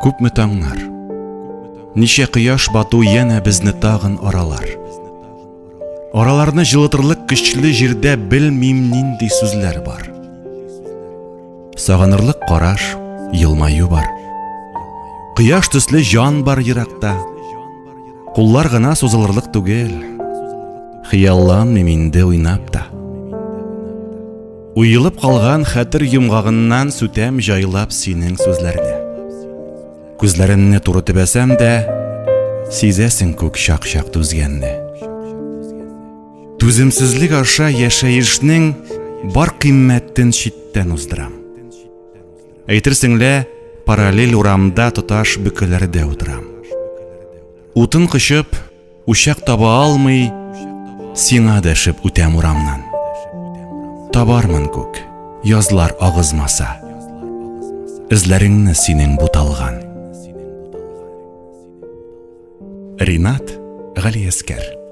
Күпме таңнар, ничә кояш бату яна безне тагын аралар. Араларны җылытырлык көчле җирдә белмим нинди сүзләр бар. Сагынырлык караш, елмаю бар. Кояш төсле җан бар еракта. Куллар гына сузылырлык түгел. Хыялланмыйм инде уйнап та. Уелып калган хәтер йомгагыннан сүтәм җайлап синең сүзләрне. Күзләреңне туры төбәсәм дә, сизәсең күк чак-чак түзгәнне. Түземсезлек аша яшәешнең бар кыйммәтен читтән уздырам. Әйтерсеңлә, параллель урамда тоташ бөкеләрдә утырам. Утын кычып, учак таба алмый, сиңа дәшеп үтәм урамнан. Табармын күк, язлар агызмаса, эзләреңне синең буталган. Ринат Галиәскәр.